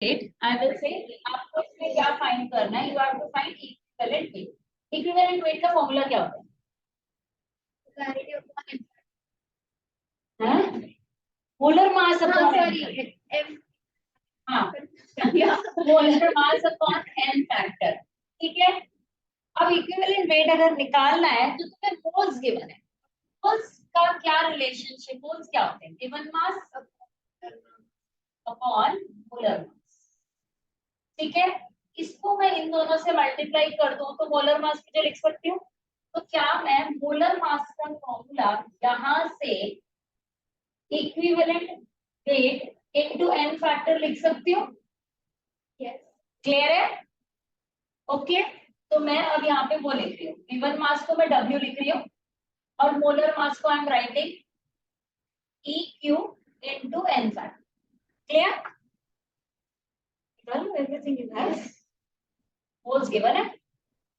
I will say आपको इसमें क्या फाइंड करना है, you have to find equivalent weight. Equivalent weight का फॉर्मूला क्या होता है? मोलर मास अपॉन एम, हाँ molar mass upon N factor, ठीक है। अब इक्विवेलेंट वेट अगर निकालना है तो तुम्हें मोल्स गिवन है, मोल्स का क्या रिलेशनशिप, मोल्स क्या होते हैं? गिवन मास अपॉन मोलर मास, ठीक है। इसको मैं इन दोनों से मल्टीप्लाई कर दूं तो मोलर मास मुझे लिख सकती हूँ। तो क्या मैं मोलर मास का फॉर्मूला यहां से equivalent weight into N factor लिख सकती हूँ? यस, क्लियर है? ओके, तो मैं अब यहाँ पे वो लिख रही हूँ, गिवन मास को मैं W लिख रही हूँ और मोलर मास को I am writing EQ into N factor. Clear? Everything is nice. Moles given है,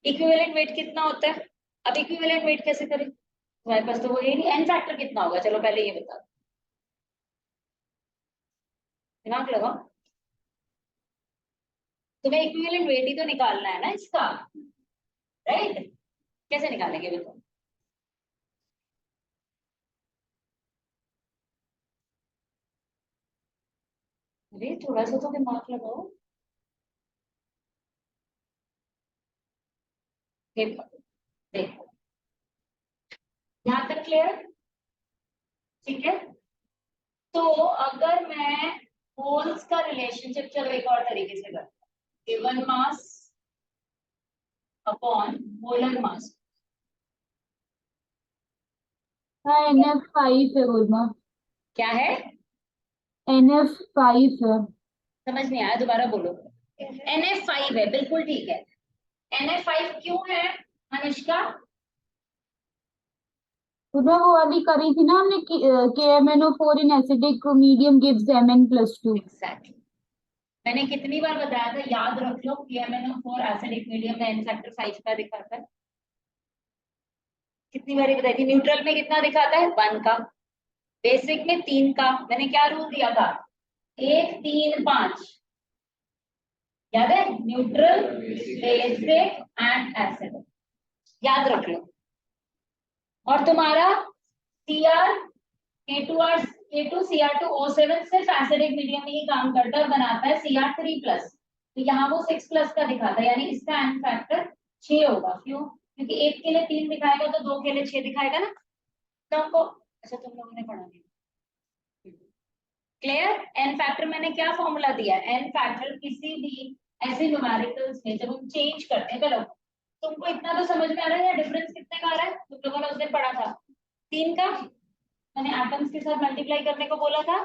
इक्विवेलेंट वेट कितना होता है? अब इक्विवेलेंट वेट कैसे करें? तुम्हारे पास तो वो ये नहीं, एन फैक्टर कितना होगा? चलो पहले ये बता, दिमाग लगाओ। तुम्हें इक्विवेलेंट वेट ही तो निकालना है ना इसका, राइट? कैसे निकालेंगे बताओ? अरे थोड़ा सा तो दिमाग लगाओ। देखो देखो, यहाँ तक क्लियर? ठीक है। तो अगर मैं मोल्स का रिलेशनशिप, चलो एक और तरीके से करते हैं, गिवन मास अपॉन मोलर मास। हाँ NF5 है बोलना, क्या है? NF5 है। समझ नहीं आया, दोबारा बोलो। NF5 है, बिल्कुल ठीक है। NF5 क्यों है अनुष्का? सुबह वो वाली करी थी ना हमने, KMnO4 in acidic medium gives Mn+2। Exactly, मैंने कितनी बार बताया था, याद रख लो, KMnO4 एसिडिक मीडियम में एन फैक्टर 5 का दिखाता है। कितनी बार बताई थी? न्यूट्रल में कितना दिखाता है? 1 का, बेसिक में 3 का। मैंने क्या रूल दिया था? 1 3 5, याद है? न्यूट्रल, बेसिक एंड एसिड, याद रख लो। और तुम्हारा सीआर K2R K2Cr2O7 सिर्फ एसिडिक मीडियम में ही काम करता है और बनाता है Cr3+, तो यहाँ वो 6+ का दिखाता है, यानी इसका एन फैक्टर 6 होगा। क्यों? क्योंकि 1 के लिए 3 दिखाएगा तो 2 के लिए 6 दिखाएगा ना। तुमको अच्छा, तुम लोगों ने पढ़ा नहीं। क्लियर? एन फैक्टर मैंने क्या फॉर्मूला दिया? एन फैक्टर किसी भी ऐसे न्यूमेरिकल्स में जब हम चेंज करते हैं, चलो तुमको इतना तो समझ में आ रहा है या डिफरेंस कितने का आ रहा है? तुम लोगों ने उस दिन पढ़ा था 3 का, मैंने एटम्स के साथ मल्टीप्लाई करने को बोला था,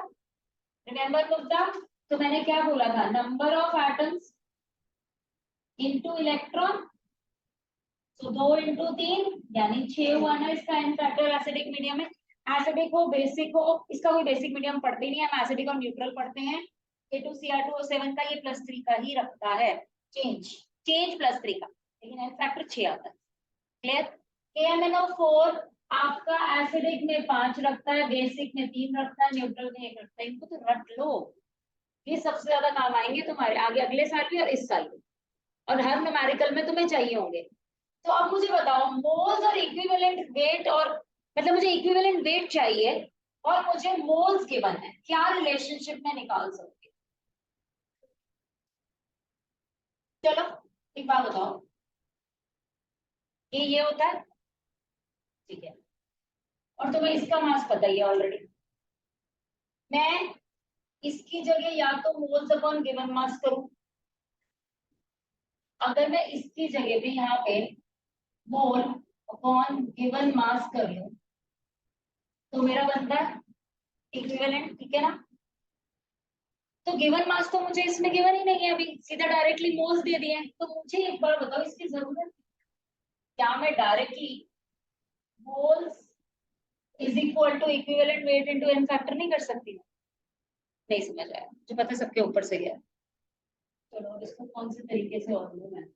रिमेम्बर मुद्दा? तो मैंने क्या बोला था? Number of atoms into electron, तो 2 इंटू 3 यानी 6 हुआ ना इसका एन फैक्टर एसिडिक मीडियम में। एसिडिक हो बेसिक हो, इसका कोई बेसिक मीडियम पढ़ते नहीं है, हम एसिडिक और न्यूट्रल पढ़ते हैं। K2Cr2O7 का ये +3 का ही रखता है, चेंज चेंज +3 का, लेकिन एन फैक्टर 6 आता है। क्लियर? KMnO4 आपका एसिडिक में 5 रखता है, बेसिक में 3 रखता है, न्यूट्रल में 1 रखता है। इनको तो रट लो, ये सबसे ज्यादा काम आएंगे तुम्हारे आगे अगले साल भी और इस साल भी, और हर न्यूमेरिकल में तुम्हें चाहिए होंगे। तो अब मुझे बताओ, मोल्स और इक्विवेलेंट वेट, और मतलब मुझे इक्विवेलेंट वेट चाहिए और मुझे मोल्स गिवन है, क्या रिलेशनशिप में निकाल सकती हूँ? चलो एक बात बताओ, ये होता है, ठीक है, और तुम्हें इसका मास पता ही है ऑलरेडी। मैं इसकी जगह या तो मोल्स अपॉन गिवन मास करूं, अगर मैं इसकी जगह पे यहाँ पे मोल अपॉन गिवन मास कर लूं तो मेरा बनता है इक्विवेलेंट, ठीक है ना? तो गिवन मास तो मुझे इसमें गिवन ही नहीं है, अभी सीधा डायरेक्टली मोल्स दे दिए हैं। तो मुझे एक बार बताओ, इसकी जरूरत क्या मैं directly moles is equal to equivalent weight into N factor नहीं कर सकती? नहीं समझ आया मुझे, पता सबके ऊपर से गया। चलो इसको कौन से तरीके से और लूं मैं?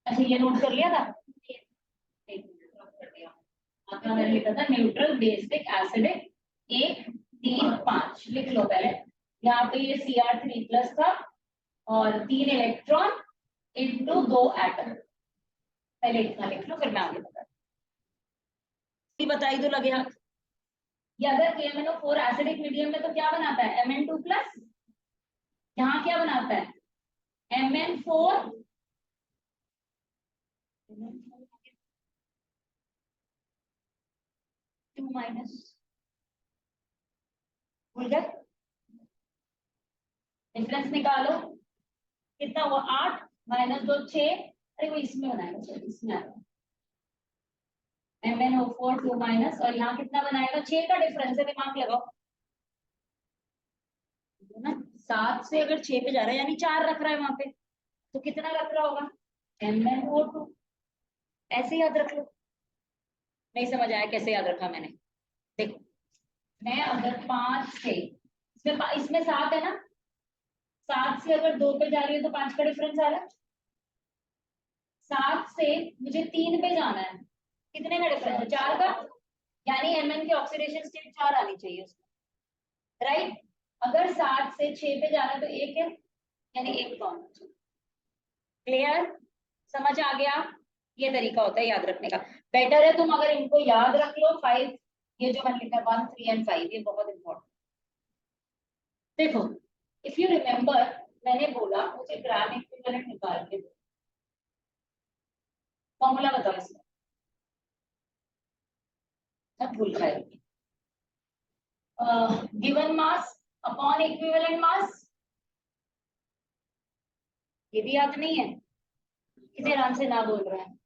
अच्छा ये नोट कर लिया था, एक मिनट नोट कर दिया। आपका मैंने लिखा था न्यूट्रल बेसिक एसिडिक 1 3 5, लिख लो पहले। यहाँ पे ये Cr3+ था और 3 इलेक्ट्रॉन इनटू 2 एटम। पहले इतना लिख लो फिर मैं आगे बताई तो लगे हाथ। ये अगर KMnO4 एसिडिक मीडियम में तो क्या बनाता है Mn2 प्लस, यहाँ क्या बनाता है Mn4 2 माइनस, भूल गए डिफरेंस निकालो कितना हुआ 8 माइनस 2 6, अरे वो इसमें बनाएगा चलो इसमें आएगा MnO4 2 माइनस, और यहाँ कितना बनाएगा 6 का डिफरेंस है, दिमाग लगाओ ना, 7 से अगर 6 पे जा रहा है यानी 4 रख रहा है वहां पे, तो कितना रख रहा होगा MnO2, ऐसे याद रख लो। नहीं समझ आया कैसे याद रखा मैंने, देखो मैं अगर 5 से इसमें 7 है ना, 7 से अगर 2 पे जा रही है तो 5 का डिफरेंस आ रहा है, 7 से मुझे 3 पे जाना है, कितने का डिफरेंस है 4 का, यानी Mn की ऑक्सीडेशन स्टेट 4 आनी चाहिए उसमें, राइट। अगर 7 से 6 पे जाना है तो 1 है, यानी 1 तो आना चाहिए। क्लियर, समझ आ गया, ये तरीका होता है याद रखने का। बेटर है तुम अगर इनको याद रख लो 5, ये जो मैंने लिखा 1 3 एंड 5 ये बहुत इंपॉर्टेंट। देखो इफ यू रिमेम्बर मैंने बोला मुझे ग्राम इक्विवेलेंट निकाल के दो, फॉर्मूला बताओ इसका, मत भूल खाएगी। गिवन मास अपॉन इक्विवेलेंट मास, ये भी याद नहीं है, कितने आराम से ना बोल रहे हैं।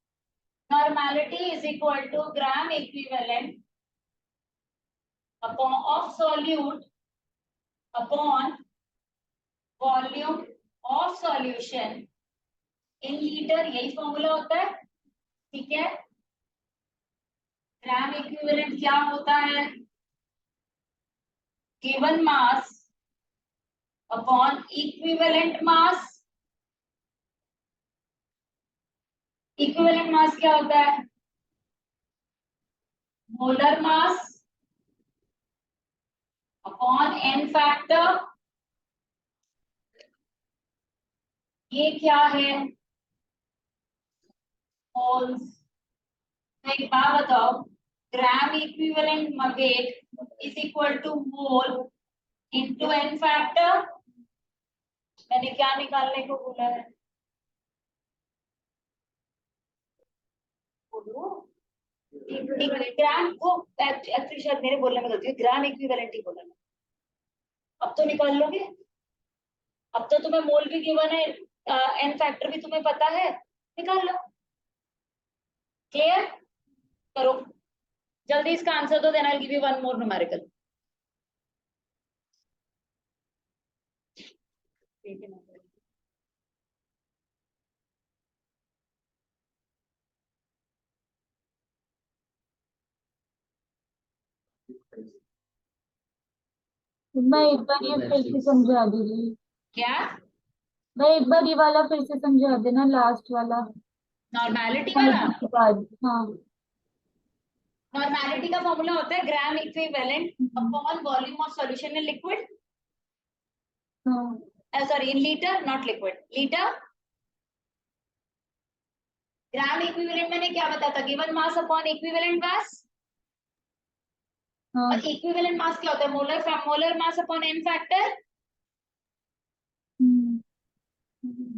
Normality is equal to gram equivalent upon of solute upon volume of solution in litre, यही फॉर्मूला होता है, ठीक है। ग्राम इक्विवेलेंट क्या होता है, given mass upon equivalent mass. Equivalent mass क्या होता है molar mass upon N factor, ये क्या है मोल्स। तो एक बात बताओ, gram equivalent weight is equal to mole into N factor, मैंने क्या निकालने को बोला है बोलो, ग्राम को एक्चुअली शायद मेरे बोलने में गलती है, ग्राम इक्विवेलेंट ही बोला मैं। अब तो निकाल लोगे, अब तो तुम्हें मोल भी गिवन है, एन फैक्टर भी तुम्हें पता है, निकाल लो। क्लियर, करो जल्दी इसका आंसर दो, then I will give you one more numerical. मैं एक बार ये फिर से समझा दीजिए, क्या मैं एक बार ये वाला फिर से समझा देना, लास्ट वाला नॉर्मेलिटी वाला, के बाद। हाँ नॉर्मेलिटी का फॉर्मूला होता है gram equivalent upon volume of solution in liquid, हाँ sorry in litre not liquid, litre. Gram equivalent मैंने क्या बताया था, given mass upon equivalent mass, हाँ। और इक्विवेलेंट मास क्या होता है molar mass upon N factor. हम्म,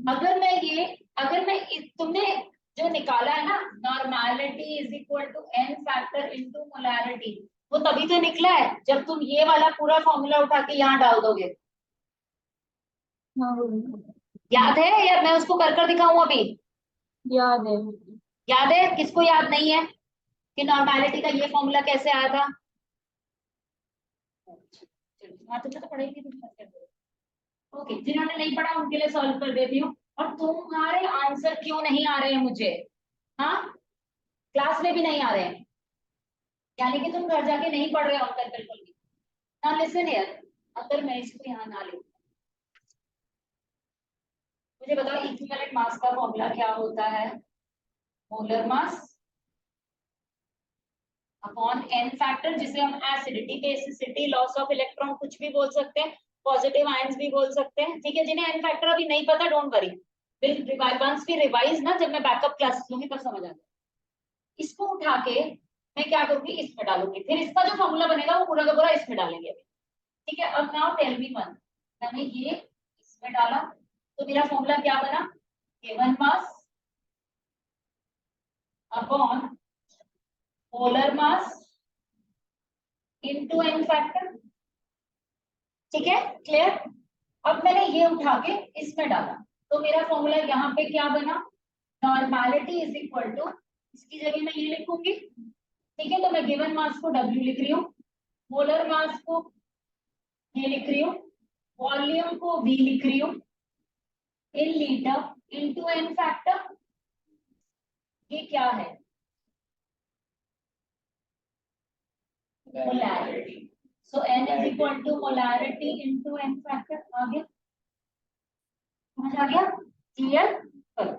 अगर मैं तुमने जो निकाला है ना normality is equal to N factor into molarity, वो तभी तो निकला है जब तुम ये वाला पूरा फॉर्मूला उठा के यहाँ डाल दोगे। हाँ याद है या मैं उसको कर कर दिखाऊं अभी, याद है। याद है किसको याद नहीं है कि नॉर्मेलिटी का ये फॉर्मूला कैसे आया था। हाँ तुमने तो पढ़ाई थी, ओके जिन्होंने नहीं पढ़ा उनके लिए सॉल्व कर देती हूँ। और तुम्हारे आंसर क्यों नहीं आ रहे हैं मुझे, हाँ क्लास में भी नहीं आ रहे हैं, यानी कि तुम घर जाके नहीं पढ़ रहे हो अंतर बिल्कुल भी। ना लिसन हियर, अगर मैं इसको यहाँ ना लिखूं, मुझे बताओ इक्विवेलेंट मास का फॉर्मूला क्या होता है, molar mass upon N factor, जिसे हम acidity basicity loss of electron कुछ भी बोल सकते हैं, पॉजिटिव आयंस भी बोल सकते हैं, ठीक है। जिन्हें एन फैक्टर अभी नहीं पता, don't worry, once we revise ना, जब मैं बैकअप क्लास लूंगी तब समझ आ जाएगा। इसको उठा के मैं क्या करूंगी, इसमें डालूंगी, फिर इसका जो फॉर्मूला बनेगा वो पूरा का पूरा इसमें डालेंगे, ठीक है। अब नाउ टेल मी वन, मैंने ये इसमें डाला तो मेरा फॉर्मूला क्या बना, given mass upon molar mass into N factor, ठीक है, क्लियर। अब मैंने ये उठा के इसमें डाला तो मेरा फॉर्मूला यहाँ पे क्या बना, नॉर्मैलिटी इज इक्वल टू, इसकी जगह मैं ये लिखूंगी, ठीक है। तो मैं गिवन मास को W लिख रही हूँ, मोलर मास को ये लिख रही हूँ, वॉल्यूम को V लिख रही हूँ in litre into N factor. ये क्या है, molarity. So N is equal to molarity into N factor. आ गया, समझ आ गया, क्लियर। करो,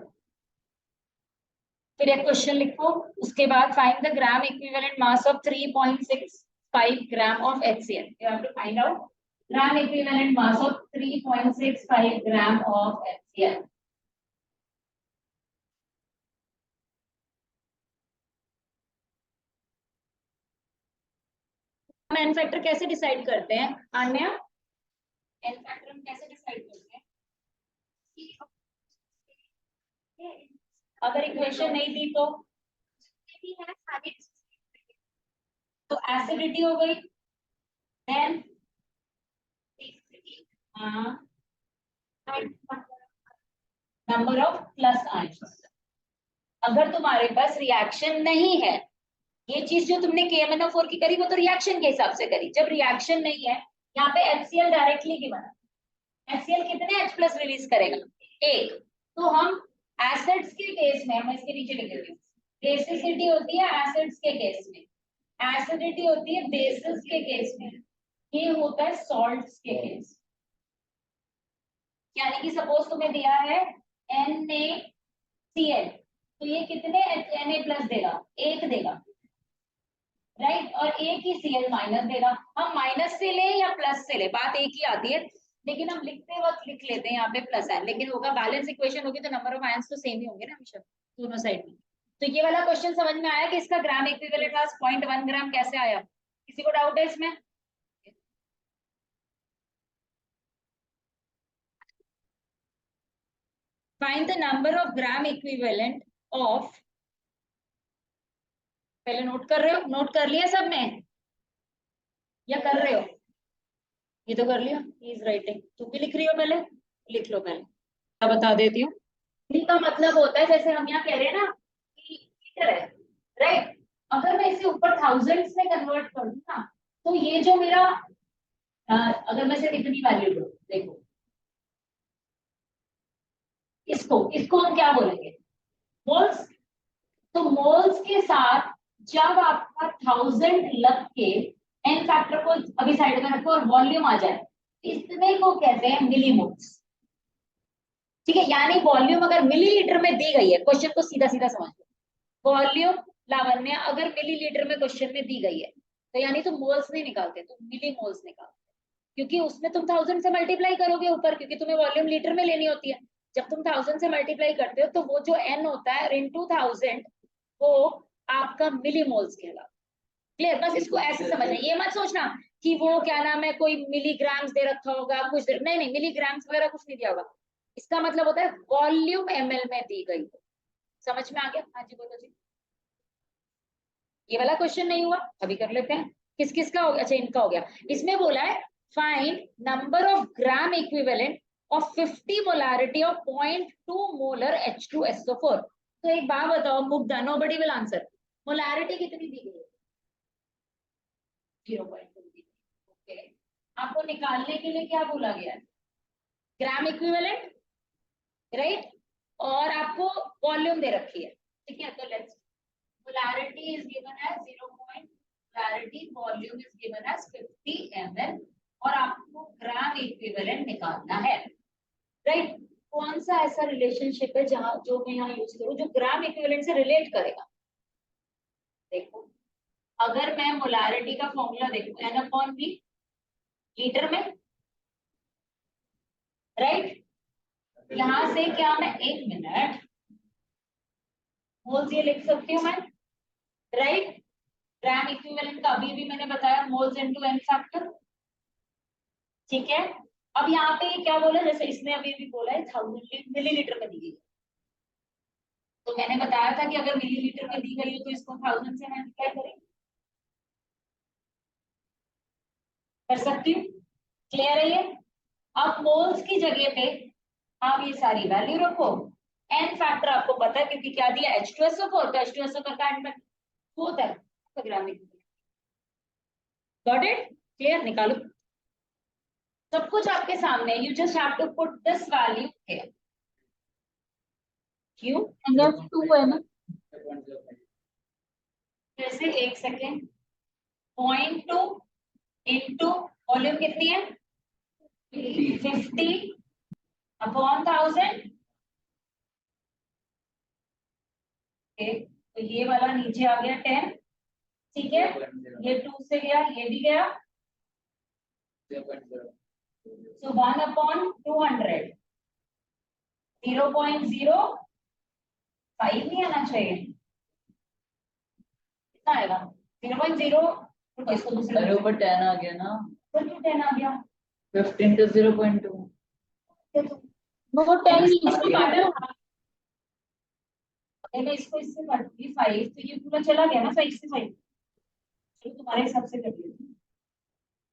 फिर एक क्वेश्चन लिखो, उसके बाद find the gram equivalent mass of 3.65 gram of HCl। You have to find out gram equivalent mass of 3.65 gram of HCl। हम एन फैक्टर कैसे डिसाइड करते हैं आन्या, एन फैक्टर हम कैसे डिसाइड करते हैं, अगर इक्वेशन नहीं दी तो एसिडिटी हो गई, then number of plus ions. अगर तुम्हारे पास रिएक्शन नहीं है, ये चीज जो तुमने KMnO4 की करी वो तो रिएक्शन के हिसाब से करी, जब रिएक्शन नहीं है यहाँ पे HCl डायरेक्टली की बना, HCl कितने H प्लस रिलीज करेगा, एक। तो हम एसिड्स के केस में, हम इसके नीचे लिख देते हैं, बेसिसिटी होती है एसिड्स के केस में, एसिडिटी होती है बेसिस के केस में, ये होता है सॉल्ट्स के केस। यानी कि सपोज तुम्हें दिया है NaCl, तो ये कितने Na प्लस देगा, एक देगा, राइट, और एक ही Cl माइनस देगा। हम माइनस से ले या प्लस से ले, बात एक ही आती है, लेकिन हम लिखते वक्त लिख लेते हैं यहाँ पे प्लस आयन, लेकिन होगा बैलेंस इक्वेशन होगी तो नंबर ऑफ आयंस तो सेम ही होंगे ना हमेशा दोनों साइड में। तो ये वाला क्वेश्चन समझ में आया कि इसका ग्राम इक्विवेलेंट मास 0.1 ग्राम कैसे आया, किसी को डाउट है इसमें। Find the number of gram equivalent of, पहले नोट कर रहे हो, नोट कर लिया सब ने या कर रहे हो, ये तो कर लिया, इज राइटिंग, तुम भी लिख रही हो, पहले लिख लो, पहले मैं बता देती हूँ। इनका मतलब होता है, जैसे हम यहाँ कह रहे हैं ना कि लीटर है, राइट, अगर मैं इसे ऊपर थाउजेंड्स में कन्वर्ट कर दूं ना, तो ये जो मेरा अगर मैं सिर्फ इतनी वैल्यू दूं, देखो इसको इसको हम क्या बोलेंगे, मोल्स। तो मोल्स के साथ जब आपका 1000 लग के एन फैक्टर को अभी साइड में रखो और वॉल्यूम आ जाए, इतने को कहते हैं मिलीमोल्स, ठीक है। यानी वॉल्यूम अगर मिलीलीटर में दी गई है, क्वेश्चन को सीधा सीधा समझ लो, वॉल्यूम लावण्य अगर मिलीलीटर में क्वेश्चन में दी गई है, तो यानी तुम मोल्स नहीं निकालते, तुम मिलीमोल्स निकालते, क्योंकि उसमें तुम 1000 से मल्टीप्लाई करोगे ऊपर, क्योंकि तुम्हें वॉल्यूम लीटर में लेनी होती है। जब तुम 1000 से मल्टीप्लाई करते हो तो वो जो n होता है इनटू 1000, वो आपका मिलीमोल्स कहलाता है। क्लियर, बस इसको ऐसे समझना, ये मत सोचना कि वो क्या नाम है कोई मिलीग्राम्स दे रखा होगा कुछ नहीं नहीं, मिलीग्राम्स वगैरह कुछ नहीं दिया होगा, इसका मतलब होता है वॉल्यूम ml में दी गई। समझ में आ गया, हाँ जी बोलो जी। ये वाला क्वेश्चन नहीं हुआ, अभी कर लेते हैं, किस किस का हो गया, अच्छा इनका हो गया। इसमें बोला है find number of gram equivalent of 50 molarity of 0.2 molar H2SO4। तो एक बात बताओ Mugdha, nobody will answer, molarity कितनी दी गई है, 0.2। ओके, आपको निकालने के लिए क्या बोला गया है, ग्राम इक्विवेलेंट, राइट, और आपको वॉल्यूम दे रखी है, ठीक है। तो let's, polarity is given as 0. polarity volume is given as 50 ml और आपको ग्राम इक्विवेलेंट निकालना है, राइट। कौन सा ऐसा रिलेशनशिप है जहां जो मैं यहाँ यूज करूं जो ग्राम इक्विवेलेंट से रिलेट करेगा, देखो अगर मैं मोलारिटी का फॉर्मूला देखूं N/V लीटर में, राइट। यहां से क्या मैं 1 मिनट मोल्स ये लिख सकती हूँ मैं, राइट। ग्राम इक्विवेलेंट का अभी भी मैंने बताया मोल्स इनटू एन फैक्टर, ठीक है। अब यहाँ पे ये क्या बोला, जैसे इसने अभी भी बोला है 1000 मिलीलीटर में दी गई, तो मैंने बताया था कि अगर मिलीलीटर में दी गई हो तो इसको 1000 से मल्टीप्लाई करेंगे, कर सकती हूँ, क्लियर है ये। अब मोल्स की जगह पे आप ये सारी वैल्यू रखो, एन फैक्टर आपको पता है क्योंकि क्या दिया H2SO4, तो H2SO4 का एन फैक्टर होता है ग्रामिक। गॉट इट, क्लियर, निकालो सब कुछ आपके सामने, you just have to put this value here. क्यों NF2 है ना, जैसे 1 सेकेंड, 0.2 इंटू वॉल्यूम कितनी है 50 अपॉन 1000, तो ये वाला नीचे आ गया 10, ठीक है, ये 2 से गया, ये भी गया, so 1 upon 200, 0.05 नहीं आना चाहिए, कितना आएगा 0.0, तो इसको दूसरे अरे ऊपर 10 आ गया ना, तो 10 आ गया, 15 to 0.2, वो 10 नीचे इसको काटा काटा, अगर मैं इसको इससे काटूंगी 5 तो ये पूरा चला गया ना 5 से 5, चलो तुम्हारे हिसाब से कर लीजिए,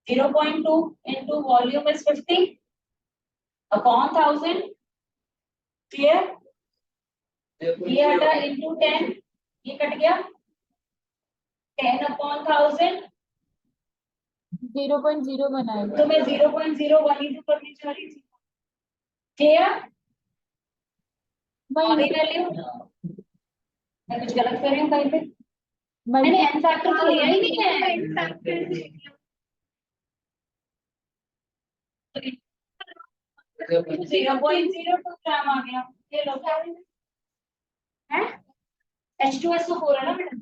0.2 into volume is 50 upon 1000, clear, ये हटा into 10, ये कट गया 10 upon 1000, 0.0 बनाएगा। तो मैं 0.012 करनी चाह रही थी, क्लियर। अभी वैल्यू मैं कुछ गलत कर रही हूँ कहीं पे, मैंने एन फैक्टर तो लिया ही नहीं है, 0.02 ग्राम आ गया, ये लो है H2SO4 है ना बेटा,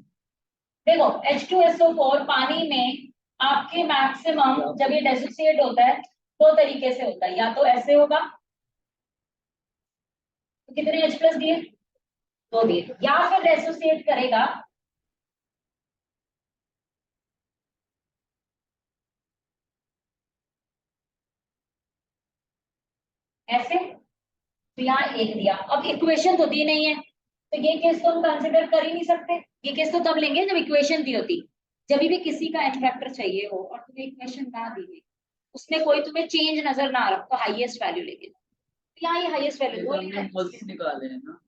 देखो H2SO4 पानी में आपके मैक्सिमम जब ये डिसोसिएट होता है दो तरीके से होता है, या तो ऐसे होगा, तो कितने H प्लस दिए, 2 दिए, या फिर डिसोसिएट करेगा ऐसे, तो यहाँ 1 दिया, अब इक्वेशन तो दी नहीं है, तो ये केस तो हम कंसिडर कर ही नहीं सकते, ये केस तो तब लेंगे जब इक्वेशन दी होती, जब भी किसी का एन फैक्टर चाहिए हो और तुम्हें इक्वेशन ना दी गई, उसमें कोई तुम्हें चेंज नजर ना आ रहा तो हाईएस्ट वैल्यू लेके, तो यहाँ ये हाईएस्ट वैल्यू दो हमने मोल्स निकाले हैं ना,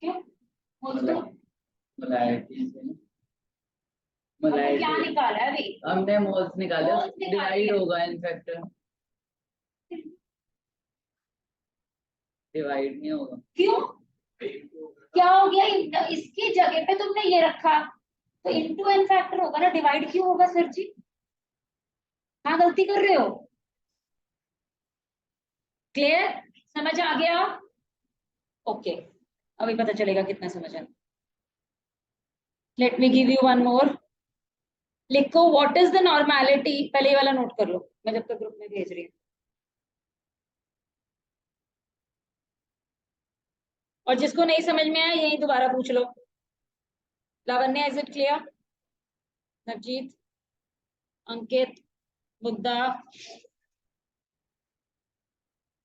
क्यों मोल्स तो मोलैरिटी से, हमने क्या निकाला है अभी, हमने मोल्स निकाले, मोल्स निकाले डिवाइड हैं। होगा इन फैक्टर, डिवाइड नहीं होगा, क्यों क्या हो गया, इसकी जगह पे तुमने ये रखा तो इनटू एन फैक्टर होगा ना, डिवाइड क्यों होगा सर जी, हाँ गलती कर रहे हो, क्लियर, समझ आ गया, ओके, अभी पता चलेगा कितना समझ आया। Let me give you one मोर, लिखो व्हाट इज द नॉर्मेलिटी, पहले ये वाला नोट कर लो, मैं जब तक ग्रुप में भेज रही हूँ, और जिसको नहीं समझ में आया यही दोबारा पूछ लो। लावण्य, इज इट क्लियर, नवजीत, अंकित, मुद्दा,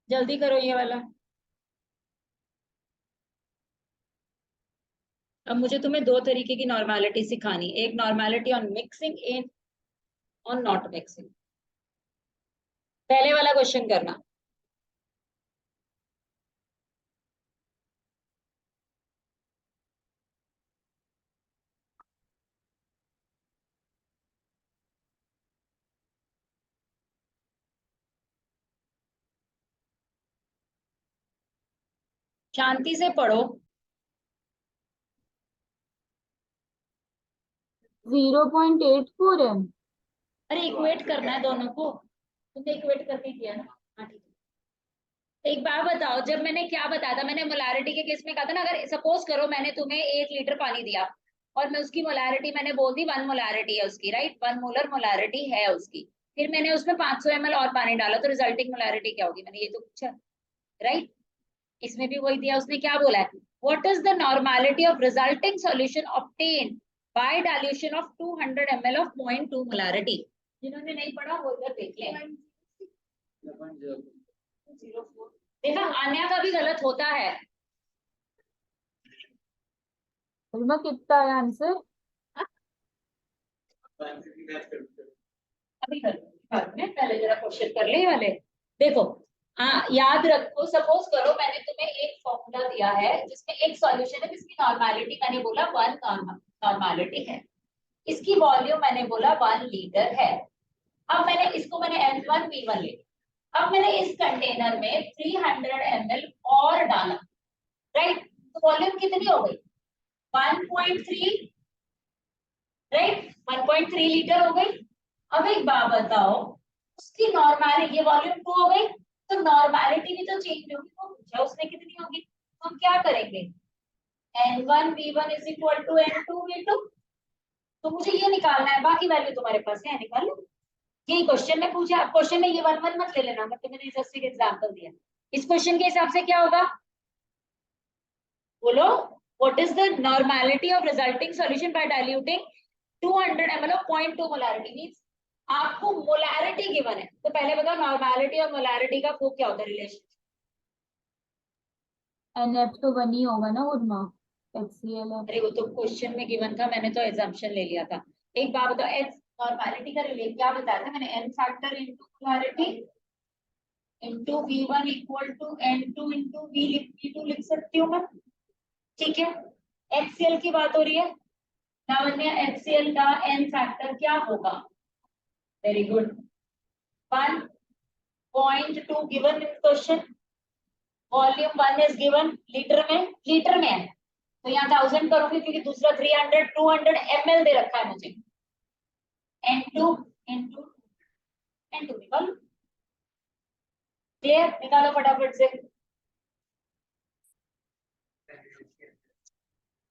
जल्दी करो ये वाला। अब मुझे तुम्हें दो तरीके की नॉर्मेलिटी सिखानी, एक नॉर्मेलिटी ऑन मिक्सिंग, एक ऑन नॉट मिक्सिंग। पहले वाला क्वेश्चन करना, शांति से पढ़ो, 0.84 है। अरे इक्वेट करना है दोनों को, तुमने इक्वेट करके किया ना, हाँ ठीक है। एक बात बताओ, जब मैंने क्या बताया था, मैंने मोलारिटी के केस में कहा था ना, अगर सपोज करो मैंने तुम्हें 1 लीटर पानी दिया और मैं उसकी मोलारिटी मैंने बोल दी 1 मोलारिटी है उसकी, राइट, 1 मोलर मोलारिटी है उसकी, फिर मैंने उसमें 500 ml और पानी डाला, तो रिजल्टिंग मोलैरिटी क्या होगी, मैंने ये तो पूछा, राइट। इसमें भी वही दिया, उसने क्या बोला है, what is the normality of resulting solution obtain bye dilution of 200 ml of 0.2 molarity. जिन्होंने नहीं पढ़ा वो इधर देख लें। देखा, अन्य का भी गलत होता है। रिमा कितना है आंसर? अभी कर बाद में, पहले जरा क्वेश्चन कर ले ये वाले। देखो, याद रखो, सपोज करो मैंने तुम्हें एक फॉर्मूला दिया है जिसमें एक सॉल्यूशन है जिसकी नॉर्मेलिटी मैंने बोला 1 नॉर्मेलिटी है, इसकी वॉल्यूम मैंने बोला 1 लीटर है। अब मैंने इसको मैंने N1 V1 ले, अब मैंने इस कंटेनर में 300 ml और डाला, राइट। तो वॉल्यूम कितनी हो गई, 1.3, राइट, 1.3 लीटर हो गई। अब एक बात बताओ, उसकी नॉर्मलिटी, ये वॉल्यूम 2 हो गई, तो नॉर्मलिटी भी तो चेंज होगी, वो पूछा उसने कितनी होगी। तो हम क्या करेंगे, N1 V1 is equal to N2 V2, तो मुझे ये निकालना है, बाकी वैल्यू तुम्हारे पास है, निकाल लो। यही क्वेश्चन में पूछा, अब क्वेश्चन में ये वन वन मत ले लेना, मतलब मैंने जस्ट एक एग्जांपल दिया। इस क्वेश्चन के हिसाब से क्या होगा, बोलो, what is the normality of resulting solution bye diluting 200 ml of 0.2 molarity. Means आपको मोलैरिटी गिवन है, तो पहले बताओ नॉर्मेलिटी और मोलैरिटी का वो क्या होता है रिलेशन। NF तो 1 ही होगा ना उर्मा, HCl है। अरे वो तो क्वेश्चन में गिवन था, मैंने तो एग्जाम्पशन ले लिया था। एक बात बताओ, एच नॉर्मेलिटी का रिलेट क्या बताया था मैंने, N factor into molarity into V1 equal to N2 into V2 लिख सकती हूँ मैं, ठीक है। HCl की बात हो रही है, लावण्य HCl का एन फैक्टर क्या होगा, very good, 1.2 given in question, volume 1 is given litre में है, तो यहाँ 1000 करूंगी क्योंकि दूसरा 300 200 ml दे रखा है मुझे, N2 इनटू N2 निकालो, क्लियर, निकालो फटाफट से।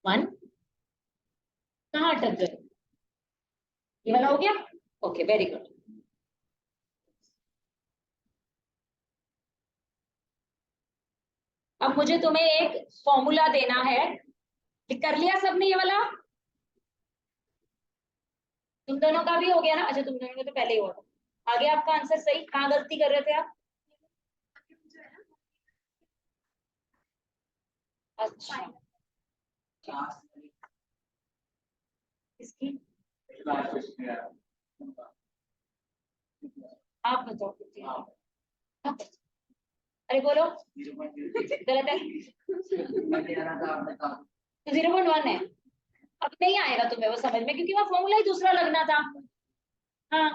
1 कहाँ अटक गए, ये वाला हो गया, ओके वेरी गुड। अब मुझे तुम्हें एक फॉर्मूला देना है, कर लिया सबने ये वाला, तुम दोनों का भी हो गया ना, अच्छा तुम दोनों का तो पहले ही हुआ था। आगे आपका आंसर सही, कहाँ गलती कर रहे थे आप, अच्छा इसकी आप बताओ कितनी है? अरे बोलो, गलत है, तो 0.1 है। अब नहीं आएगा तुम्हें वो समझ में, क्योंकि वो फॉर्मूला ही दूसरा लगना था। हाँ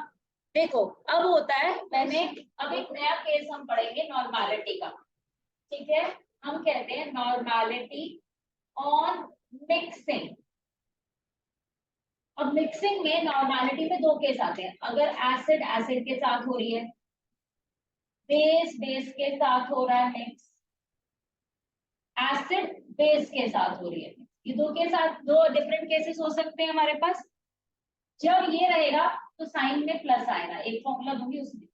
देखो, अब होता है, मैंने अब एक नया केस हम पढ़ेंगे नॉर्मेलिटी का, ठीक है। हम कहते हैं नॉर्मेलिटी ऑन मिक्सिंग। अब मिक्सिंग में नॉर्मेलिटी में दो केस आते हैं, अगर एसिड एसिड के साथ हो रही है, बेस बेस के साथ हो रहा है मिक्स, एसिड बेस के साथ हो रही है, ये दो के साथ दो डिफरेंट केसेस हो सकते हैं हमारे पास। जब ये रहेगा तो साइन में प्लस आएगा, एक फॉर्मूला दूंगी उसमें,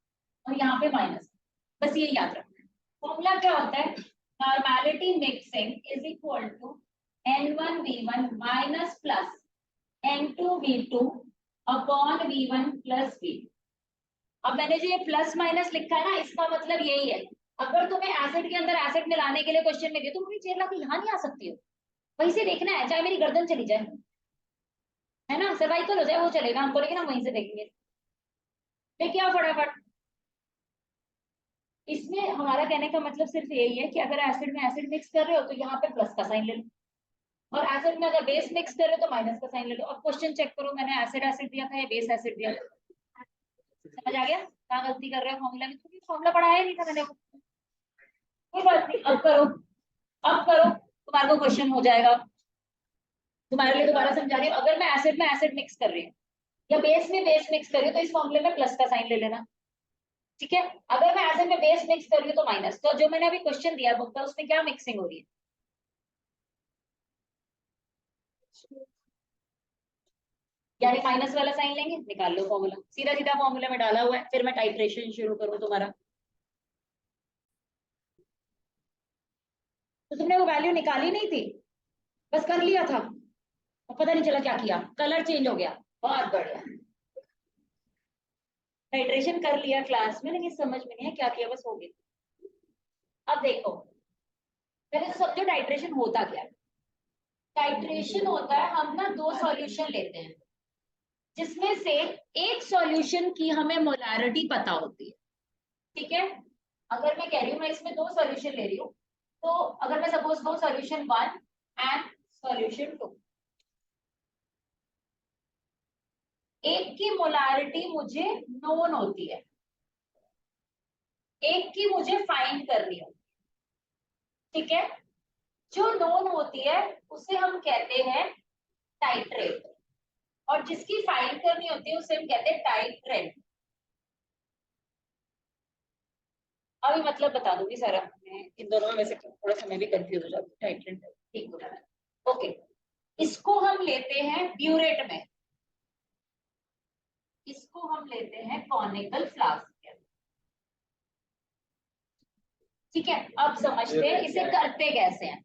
और यहाँ पे माइनस, बस ये याद रखना है। फॉर्मूला क्या होता है, normality mixing is equal to N1 V1 minus plus N2 V2 upon V1 plus V2। अब मैंने जो ये प्लस माइनस लिखा है ना, इसका मतलब यही है, अगर तुम्हें एसिड के अंदर एसिड मिलाने के लिए क्वेश्चन में दिया, तुम अपनी चेयर लाके यहाँ नहीं आ सकती हो, वहीं से देखना है, चाहे मेरी गर्दन चली जाए, है ना, सर्वाइकल हो जाए वो चलेगा हमको, लेकिन हम वहीं से देखेंगे। देखिए आओ फटाफट, इसमें हमारा कहने का मतलब सिर्फ यही है कि अगर एसिड में एसिड मिक्स कर रहे हो तो यहाँ पे प्लस का साइन ले लो, और एसिड में अगर बेस मिक्स कर रहे हो तो माइनस का साइन ले लो। अब क्वेश्चन चेक करो, मैंने एसिड एसिड दिया था या बेस एसिड दिया था, समझ आ गया कहाँ गलती कर रहे हैं फॉर्मूला में, क्योंकि फॉर्मूला पढ़ाया नहीं था मैंने, कोई बात नहीं, अब करो, अब करो, तुम्हारे को क्वेश्चन हो जाएगा। तुम्हारे लिए दोबारा समझा रही हूँ, अगर मैं एसिड में एसिड मिक्स कर रही हूँ या बेस में बेस मिक्स कर रही हूँ तो इस फॉर्मूले में प्लस का साइन ले लेना, ठीक है। अगर मैं एसिड में बेस मिक्स कर रही हूँ तो माइनस। तो जो मैंने अभी क्वेश्चन दिया बुक का, उसमें क्या मिक्सिंग हो रही है, यानी माइनस वाला साइन लेंगे, निकाल लो फॉर्मूला, सीधा सीधा फॉर्मूला में डाला हुआ है। फिर मैं टाइट्रेशन शुरू करूँ तुम्हारा, तो तुमने वो वैल्यू निकाली नहीं थी, बस कर लिया था और पता नहीं चला क्या किया, कलर चेंज हो गया। बहुत बढ़िया, टाइट्रेशन कर लिया क्लास में, लेकिन समझ में नहीं है क्या किया, बस हो गया। अब देखो, पहले तो समझो टाइट्रेशन होता क्या है। टाइट्रेशन होता है, हम ना दो सॉल्यूशन लेते हैं जिसमें से एक सॉल्यूशन की हमें मोलैरिटी पता होती है, ठीक है। अगर मैं कह रही हूँ मैं इसमें दो सॉल्यूशन ले रही हूँ, तो अगर मैं सपोज दो सॉल्यूशन 1 एंड सॉल्यूशन 2, एक की मोलैरिटी मुझे नोन होती है, एक की मुझे फाइंड करनी होती है, ठीक है। जो नोन होती है उसे हम कहते हैं टाइट्रेट, और जिसकी फाइंड करनी होती है उसे हम कहते हैं टाइट्रेंट। अभी मतलब बता दूंगी सारा, मैं इन दोनों में वैसे थोड़ा सा मैं भी कंफ्यूज हो जाती हूँ, टाइट्रेंट ठीक हो रहा है। ओके, इसको हम लेते हैं ब्यूरेट में, इसको हम लेते हैं कॉनिकल फ्लास्क के अंदर, ठीक है। अब समझते हैं इसे करते कैसे हैं।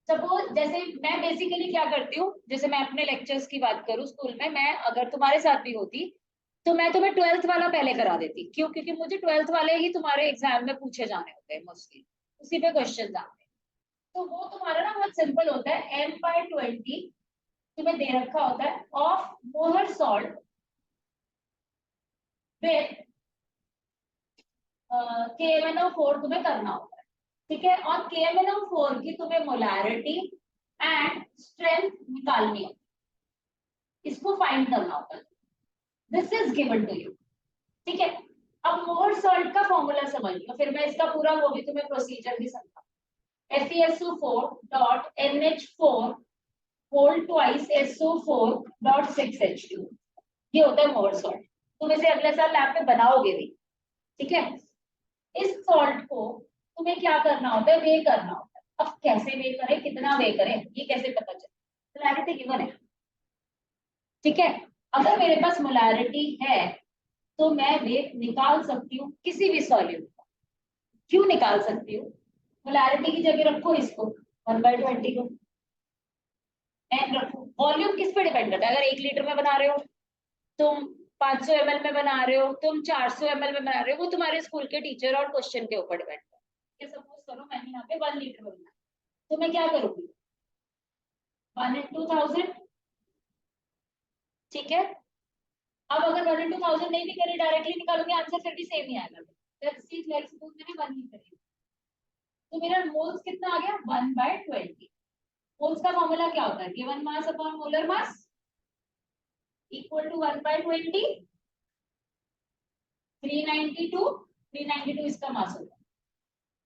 सपोज जैसे मैं बेसिकली क्या करती हूँ, जैसे मैं अपने लेक्चर्स की बात करूँ स्कूल में, मैं अगर तुम्हारे साथ भी होती तो मैं तुम्हें 12th वाला पहले करा देती। क्यों? क्योंकि मुझे 12th वाले ही तुम्हारे एग्जाम में पूछे जाने होते हैं मोस्टली, उसी पे क्वेश्चन आते हैं। तो वो तुम्हारा ना बहुत सिंपल होता है, M/20 तुम्हें दे रखा होता है ऑफ मोहर सॉल्ट विद KMnO4 तुम्हें करना होता है, ठीक है। और KMnO4 की तुम्हें मोलैरिटी एंड स्ट्रेंथ निकालनी होती है, इसको फाइंड करना होता है। This is given to you, ठीक है। अब मोहर सॉल्ट का फॉर्मूला समझ लो, फिर मैं इसका पूरा वो भी तुम्हें प्रोसीजर भी समझाऊं। FeSO4 dot NH4 whole twice SO4 dot 6H2, ये होता है मोहर सॉल्ट। तुम इसे अगले साल लैब में बनाओगे भी, ठीक है। इस सॉल्ट को तुम्हें क्या करना होता है, वे करना होता है। अब कैसे वे करें, कितना वे करें, ये कैसे पता चले, मोलैरिटी गिवन है, ठीक है। अगर मेरे पास मोलैरिटी है तो मैं वे निकाल सकती हूँ किसी भी सॉल्यूट का। क्यों निकाल सकती हूँ? मोलैरिटी की जगह रखो इसको 1/20 को, एन रखो। वॉल्यूम किस पे डिपेंड करता है? अगर 1 लीटर में बना रहे हो, तुम 500 ml में बना रहे हो, तुम 400 ml में बना रहे हो, वो तुम्हारे स्कूल के टीचर और क्वेश्चन के ऊपर डिपेंड करता है। सपोज करो मैंने यहाँ पे 1 लीटर में बनाया, तो मैं क्या करूंगी, 1 into 1000, ठीक है। अब अगर 1 into 1000 नहीं भी करे, डायरेक्टली निकालूंगी, आंसर फिर भी सेम ही आएगा। सपोज मैंने 1 लीटर लिया, तो मेरा मोल्स कितना आ गया, 1/20। मोल्स का फॉर्मूला क्या होता है, given mass upon molar mass equal to 1/20, 392 इसका मास होगा,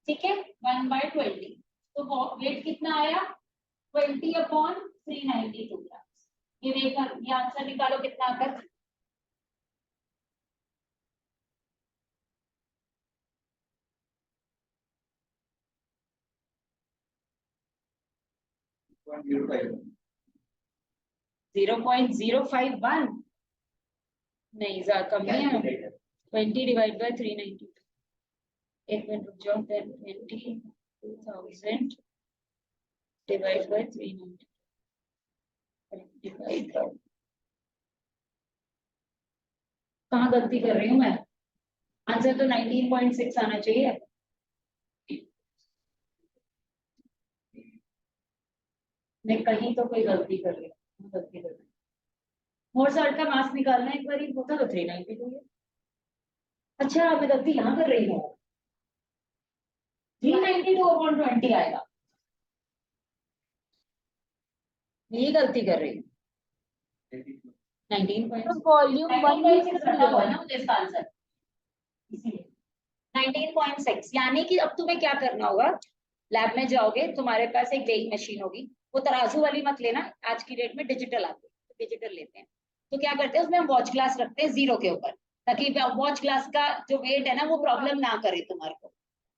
ठीक है, 1/20। तो वेट कितना आया, 20/392 ग्राम। ये देखकर ये आंसर निकालो कितना आता है। जीरो पॉइंट 051, नहीं ज्यादा कम नहीं है, 20 डिवाइड बाय 392। एक मिनट रुक जाओ, 20,000 डिवाइड बाय 392 डिवाइड बाय, कहाँ गलती कर रही हूँ मैं, आंसर तो 19.6 आना चाहिए। मैं कहीं तो कोई गलती कर रही हूँ, गलती कर रही हूँ। मोर सॉल्ट का मास निकालना एक बार होता तो 392 है। अच्छा मैं गलती यहाँ कर रही हूँ, 392/20 आएगा, ये गलती कर रही हूँ। 19 तो वॉल्यूम 1 रखा हुआ है ना मुझे इसका आंसर, इसीलिए 19.6। यानी कि अब तुम्हें क्या करना होगा, लैब में जाओगे, तुम्हारे पास एक वेइंग मशीन होगी, वो तराजू वाली मत लेना, आज की डेट में डिजिटल आती है, तो डिजिटल लेते हैं। तो क्या करते हैं, उसमें हम वॉच ग्लास रखते हैं 0 के ऊपर, ताकि वॉच ग्लास का जो वेट है ना वो प्रॉब्लम ना करे तुम्हारे को।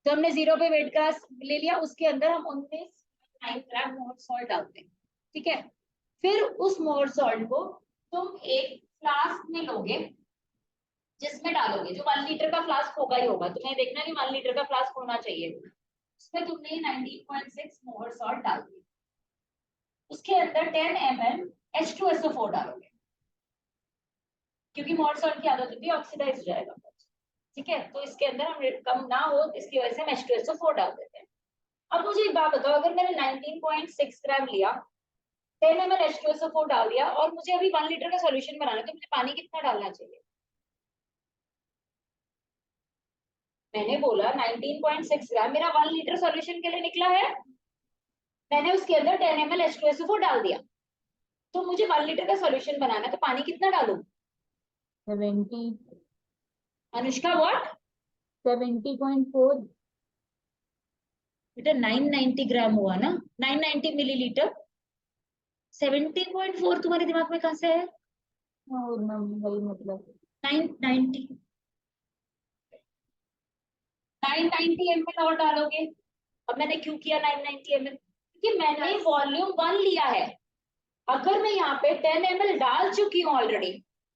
तो हमने 0 पे वेट ग्लास ले लिया, उसके अंदर हम 19 ग्राम मोर सॉल्ट डालते हैं, ठीक है। फिर उस मोर सॉल्ट को तुम एक फ्लास्क में लोगे जिसमें डालोगे, जो 1 लीटर का फ्लास्क होगा ही होगा, तुम्हें देखना कि 1 लीटर का फ्लास्क होना चाहिए, उसमें तुमने 19.6 मोहर सॉल्ट डाल दिया, उसके अंदर 10 ml H2SO4 डालोगे, क्योंकि मोहर सॉल्ट की आदत होती है ऑक्सीडाइज हो जाएगा, ठीक है। तो इसके अंदर हम कम ना हो इसकी वजह से हम H2SO4 डाल देते हैं। अब मुझे एक बात बताओ, अगर मैंने 19.6 ग्राम लिया, 10 ml H2SO4 डाल दिया और मुझे अभी 1 लीटर का सॉल्यूशन बनाना है, तो मुझे पानी कितना डालना चाहिए? मैंने बोला 19.6 ग्राम मेरा 1 लीटर सॉल्यूशन के लिए निकला है, मैंने उसके अंदर 10 ml H2SO4 डाल दिया, तो मुझे 1 लीटर का सॉल्यूशन बनाना है, तो पानी कितना डालूं? 70 अनुष्का व्हाट? 70.4। बेटा 990 ग्राम हुआ ना, 990 मिलीलीटर, 70.4 तुम्हारे दिमाग में कहां से है? और वही मतलब 990 ml और डालोगे। अब मैंने क्यों किया 990 ml? क्योंकि मैंने वॉल्यूम 1 लिया है, अगर मैं यहाँ पे 10 ml डाल चुकी हूँ ऑलरेडी,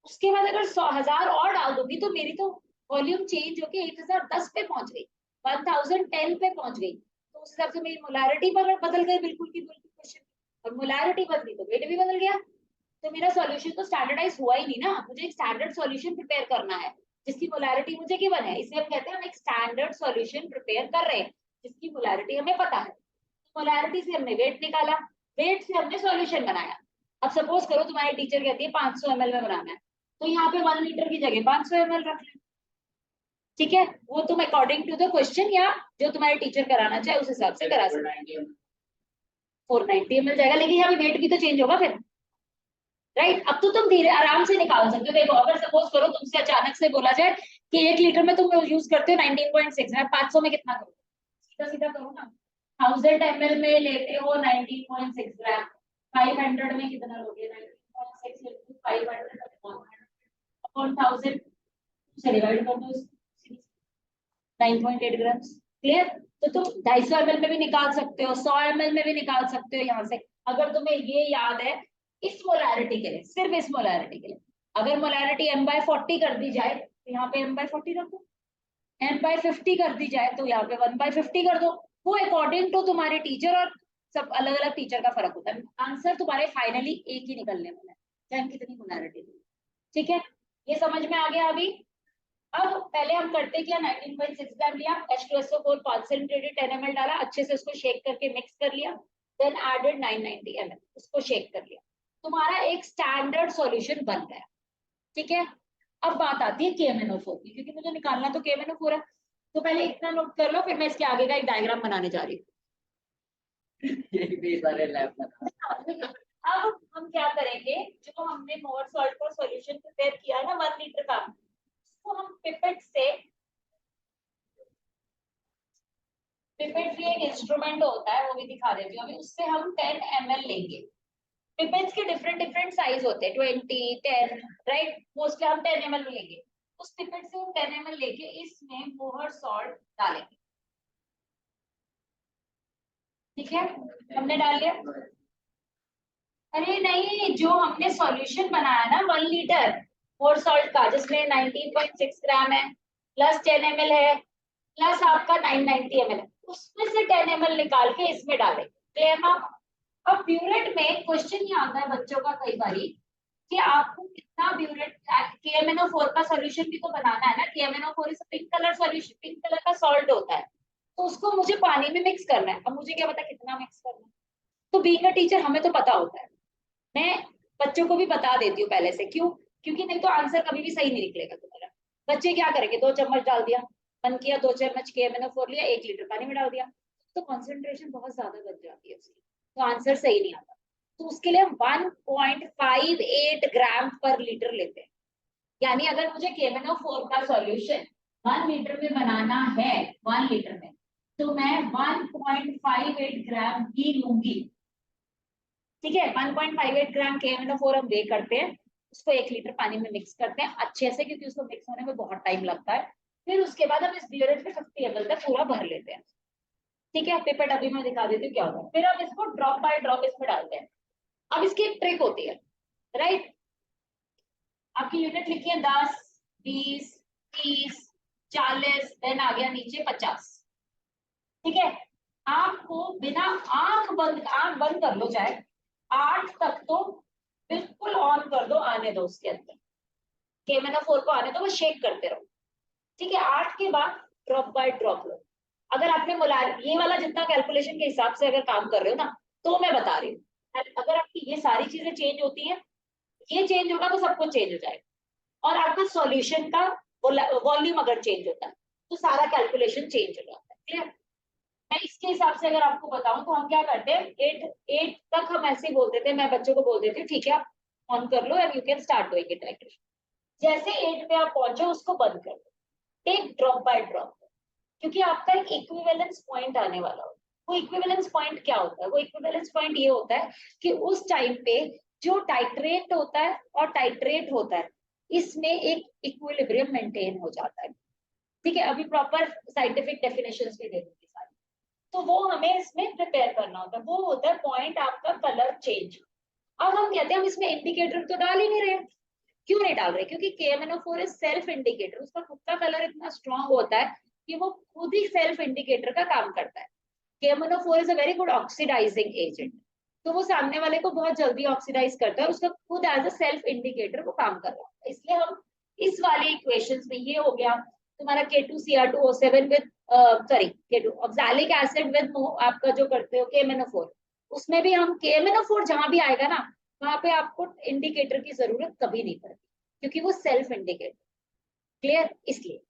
उसके बाद अगर 100,000 और डाल दूंगी तो मेरी तो वॉल्यूम चेंज होके 1010 पे पहुंच गई, 1010 पे पहुंच गई, तो उस हिसाब से मेरी मोलारिटी बदल गई बिल्कुल की बिल्कुल क्वेश्चन, और मोलारिटी बदली तो वेट भी बदल गया, तो मेरा सॉल्यूशन तो स्टैंडर्डाइज हुआ ही नहीं ना। मुझे एक स्टैंडर्ड सॉल्यूशन प्रिपेयर करना है जिसकी मोलारिटी मुझे गिवन है, इसलिए हम कहते हैं हम एक स्टैंडर्ड सॉल्यूशन प्रिपेयर कर रहे हैं जिसकी मोलारिटी हमें पता है। मोलारिटी से हमने वेट निकाला, वेट से हमने सॉल्यूशन बनाया। अब सपोज करो तुम्हारी टीचर कहती है 500 ml में बनाना है, तो यहाँ पे 1 लीटर की जगह 500 ml रख लें, ठीक है। वो तुम अकॉर्डिंग टू द क्वेश्चन या जो तुम्हारे टीचर कराना चाहे उस हिसाब से करा सकते हो। 490 ml जाएगा, लेकिन यहाँ पे वेट भी तो चेंज होगा फिर, राइट। अब तो तुम धीरे आराम से निकाल सकते हो। देखो अगर सपोज करो तुमसे अचानक से बोला जाए कि 1 लीटर में तुम यूज करते हो 19.6, मैं 500 में कितना करूँ? सीधा सीधा करो ना, 1000 ml में लेते हो 19.6 ग्राम, 500 में कितना लोगे? 19.6 into 500 अपॉन 1000 से डिवाइड कर दो, 9.8 ग्राम। क्लियर? तो तुम 250 ml में भी निकाल सकते हो, 100 ml में भी निकाल सकते हो यहाँ से, अगर तुम्हें ये याद है। इस मोलारिटी के लिए, सिर्फ इस मोलारिटी के लिए, अगर मोलारिटी m/40 कर दी जाए तो यहाँ पे m/40 रख दो, m/50 कर दी जाए तो यहाँ पे 1/50 कर दो। वो अकॉर्डिंग टू तुम्हारे टीचर, और सब अलग अलग टीचर का फर्क होता है, आंसर तुम्हारे फाइनली एक ही निकलने वाला है, चाहे कितनी मोलारिटी दी। ठीक है, ये समझ में आ गया अभी? अब पहले हम करते क्या, 19.6 ग्राम लिया, H2SO4 कॉन्सेंट्रेटेड 10 ml डाला, अच्छे से उसको शेक करके मिक्स कर लिया, देन एडेड 990 ml, उसको शेक कर लिया, तुम्हारा एक स्टैंडर्ड सॉल्यूशन बन गया। ठीक है, अब बात आती है KMnO4 की, क्योंकि मुझे निकालना तो KMnO4 है, तो पहले इतना नोट कर लो, फिर मैं इसके आगे का एक डायग्राम बनाने जा रही हूँ। ये भी सारे लैब बना। अब हम क्या करेंगे, जो हमने मोर सॉल्ट का सॉल्यूशन प्रिपेयर किया है ना 1 लीटर का, उसको हम पिपेट से, पिपेट भी एक इंस्ट्रूमेंट होता है, वो भी दिखा देती हूँ अभी, उससे हम 10 ml लेंगे। पिपेट्स के डिफरेंट डिफरेंट साइज होते हैं, 20, 10, राइट, मोस्टली हम 10 ml लेंगे। उस पिपेट से हम 10 ml लेके इसमें मोहर सॉल्ट डालेंगे। ठीक है, हमने डाल लिया। अरे नहीं, जो हमने सॉल्यूशन बनाया ना 1 लीटर मोर सॉल्ट का, जिसमें 19.6 ग्राम है, प्लस 10 ml है, प्लस आपका 990 ml है, उसमें से 10 ml निकाल के इसमें डालेंगे। क्लियर ना? अब ब्यूरेट में क्वेश्चन ये आता है बच्चों का कई बारी कि आपको कितना ब्यूरेट, KMnO4 का सॉल्यूशन भी तो बनाना है ना, KMnO4 is pink colour solution, pink colour का सॉल्ट होता है, तो उसको मुझे पानी में मिक्स करना है। अब मुझे क्या पता कितना मिक्स करना है, तो बीइंग अ टीचर हमें तो पता होता है, मैं बच्चों को भी बता देती हूँ पहले से। क्यों? क्योंकि नहीं तो आंसर कभी भी सही नहीं निकलेगा तुम्हारा। बच्चे क्या करेंगे, 2 चम्मच डाल दिया, मन किया 2 चम्मच KMnO4 लिया, 1 लीटर पानी में डाल दिया, तो कॉन्सेंट्रेशन बहुत ज्यादा बच जाती है उसकी, तो आंसर सही नहीं आता। तो उसके लिए हम 1.58 ग्राम पर लीटर लेते हैं, यानी अगर मुझे KMnO4 का सॉल्यूशन 1 लीटर में बनाना है, 1 लीटर में, तो मैं 1.58 ग्राम ही लूंगी। ठीक है, 1.58 ग्राम KMnO4 हम वे करते हैं, उसको 1 लीटर पानी में मिक्स करते हैं अच्छे से, क्योंकि उसको मिक्स होने में बहुत टाइम लगता है। फिर उसके बाद हम इस ब्यूरेट में 50 ml तक पूरा भर लेते हैं। ठीक है, पिपेट अभी मैं दिखा देती हूँ क्या होता है। फिर हम इसको ड्रॉप बाय ड्रॉप इसमें डालते हैं। अब इसकी एक ट्रिक होती है, राइट, आपकी यूनिट लिखी है 10, 20, 30, 40, देन आ गया नीचे 50। ठीक है, आपको बिना आंख बंद कर लो, चाहे 8 तक तो बिल्कुल ऑन कर दो, आने दो उसके अंदर, KMNO4 को आने दो, वो शेक करते रहो। ठीक है, 8 के बाद ड्रॉप बाय ड्रॉप लो। अगर आपने ये वाला जितना कैलकुलेशन के हिसाब से अगर काम कर रहे हो ना, तो मैं बता रही हूँ, अगर आपकी ये सारी चीजें चेंज होती हैं, ये चेंज होगा तो सब कुछ चेंज हो जाएगा। और आपका सॉल्यूशन का वॉल्यूम अगर चेंज होता है तो सारा कैलकुलेशन चेंज हो जाता है। क्लियर? मैं इसके हिसाब से अगर आपको बताऊं तो हम क्या करते हैं, 8 तक हम ऐसे ही बोल देते हैं, मैं बच्चों को बोल देती हूँ ठीक है आप ऑन कर लो and you can start doing it like this. जैसे 8 पे आप पहुंचो उसको बंद कर दो, टेक ड्रॉप बाय ड्रॉप, क्योंकि आपका एक इक्विवेलेंस पॉइंट आने वाला होता है। वो इक्विवेलेंस पॉइंट क्या होता है? वो इक्विवेलेंस पॉइंट ये होता है कि उस टाइम पे जो टाइट्रेट होता है और टाइट्रेट होता है, इसमें एक इक्विलिब्रियम मेंटेन हो जाता है। ठीक है, अभी प्रॉपर साइंटिफिक डेफिनेशंस भी दे दूंगी सारी। तो वो हमें इसमें प्रिपेयर करना होता है, वो होता है पॉइंट आपका कलर चेंज। अब हम कहते हैं हम इसमें इंडिकेटर तो डाल ही नहीं रहे। क्यों नहीं डाल रहे? क्योंकि KMNO4 इज सेल्फ इंडिकेटर, उसका खुद का कलर इतना स्ट्रांग होता है कि वो खुद ही सेल्फ इंडिकेटर का काम करता है। KMNO4 is a very good oxidising agent, तो वो सामने वाले को बहुत जल्दी ऑक्सीडाइज करता है, उसका खुद एज अ सेल्फ इंडिकेटर वो काम कर रहा है। इसलिए हम इस वाले इक्वेशंस में, ये हो गया तुम्हारा K2Cr2O7 with sorry K2 oxalic acid with आपका जो करते हो KMNO4, उसमें भी हम KMNO4 जहां भी आएगा ना, वहां पे आपको इंडिकेटर की जरूरत कभी नहीं पड़ती, क्योंकि वो सेल्फ इंडिकेटर। क्लियर? इसलिए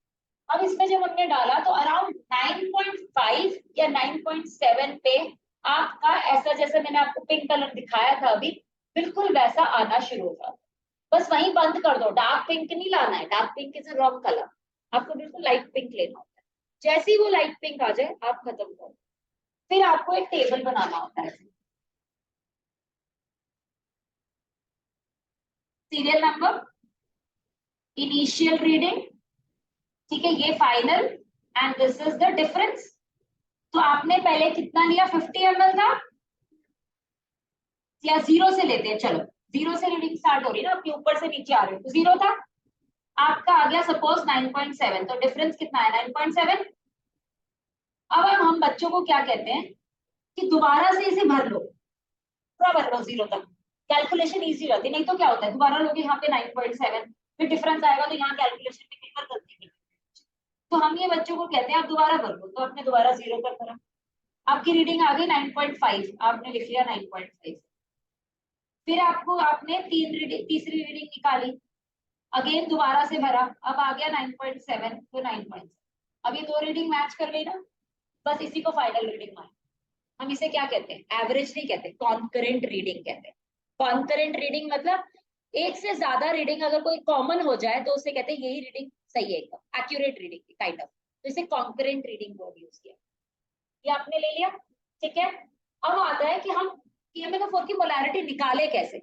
अब इसमें जब हमने डाला तो अराउंड 9.5 या 9.7 पे आपका ऐसा, जैसे मैंने आपको पिंक कलर दिखाया था अभी, बिल्कुल वैसा आना शुरू हो जाता। बस वहीं बंद कर दो, डार्क पिंक नहीं लाना है, dark pink is a wrong colour, आपको बिल्कुल लाइट पिंक लेना होता है। जैसे ही वो लाइट पिंक आ जाए आप खत्म करो। फिर आपको एक टेबल बनाना होता है, सीरियल नंबर, इनिशियल रीडिंग, ठीक है, ये final, and this is the difference. तो आपने पहले कितना लिया, 50 ml था, या जीरो से लेते हैं, चलो जीरो से रीडिंग स्टार्ट हो रही है ना, आपके ऊपर से नीचे आ रही है, तो जीरो था, आपका आ गया सपोज 9.7, तो डिफरेंस कितना है, 9.7। अब हम बच्चों को क्या कहते हैं कि दोबारा से इसे भर लो, पूरा भर लो जीरो तक, कैलकुलेशन इजी रहती है। नहीं तो क्या होता है, दोबारा लोग यहाँ पे 9.7, फिर डिफरेंस आएगा तो यहाँ कैलकुलेशन में कई बार गलती कर, तो हम ये बच्चों को कहते हैं आप दोबारा भर लो, तो आपने दोबारा जीरो कर करा, आपकी रीडिंग आ गई 9.5, आपने लिख लिया 9.5। फिर आपको आपने तीसरी रीडिंग निकाली, अगेन दोबारा से भरा, अब आ गया 9.7, तो 9.7, अब ये दो रीडिंग मैच कर गई ना, बस इसी को फाइनल रीडिंग मान। हम इसे क्या कहते हैं, एवरेज नहीं कहते, कॉन्करेंट रीडिंग कहते हैं। कॉन्करेंट रीडिंग मतलब एक से ज्यादा रीडिंग अगर कोई कॉमन हो जाए तो उसे कहते हैं यही रीडिंग सही है, एकदम एक्यूरेट रीडिंग काइंड ऑफ, तो इसे कॉन्करेंट रीडिंग वर्ड यूज किया। ये आपने ले लिया, ठीक है। अब आता है कि हम KMNO4 की मोलैरिटी निकाले कैसे।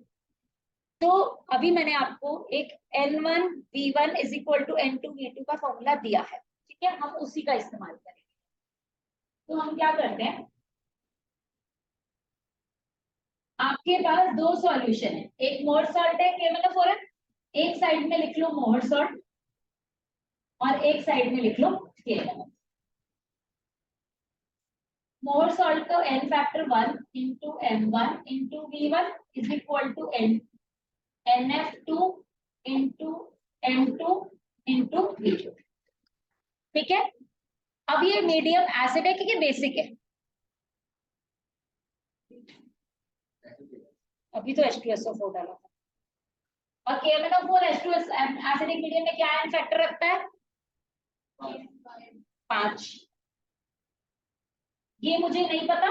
तो अभी मैंने आपको एक N1V1 is equal to N2V2 का फॉर्मूला दिया है, ठीक है, हम उसी का इस्तेमाल करेंगे। तो हम क्या करते हैं, आपके पास दो सॉल्यूशन है, एक मोर सॉल्ट है KMNO4 है, एक साइड में लिख लो मोर सॉल्ट और एक साइड में लिख लो KMNO। मोर सॉल्ट का N factor 1 into M1 into V1 is equal to NF2 into M2 into V2, ठीक है। अब ये मीडियम एसिड है कि बेसिक है, अभी तो H2SO4 डाला था, और KMNO4 H2S एसिडिक मीडियम में क्या एन फैक्टर रखता है, 5। ये मुझे नहीं पता,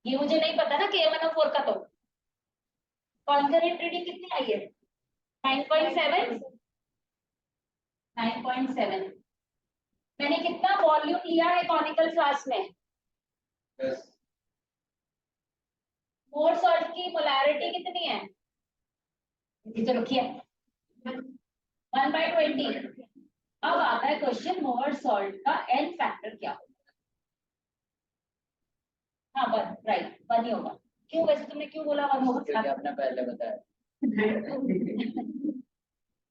ये मुझे नहीं पता ना KMNO4 का, तो कॉन्करेंट रीडिंग कितनी आई है, 9.7, 9.7। मैंने कितना वॉल्यूम लिया है कॉनिकल फ्लास्क में, मोर सॉल्ट की मोलैरिटी कितनी है, ये तो रखिए 1/20। अब आता है क्वेश्चन, मोर सॉल्ट का एन फैक्टर क्या होगा। हाँ 1, राइट 1 ही होगा। क्यों, वैसे तुमने क्यों बोला 1 होगा, क्योंकि आपने पहले बताया।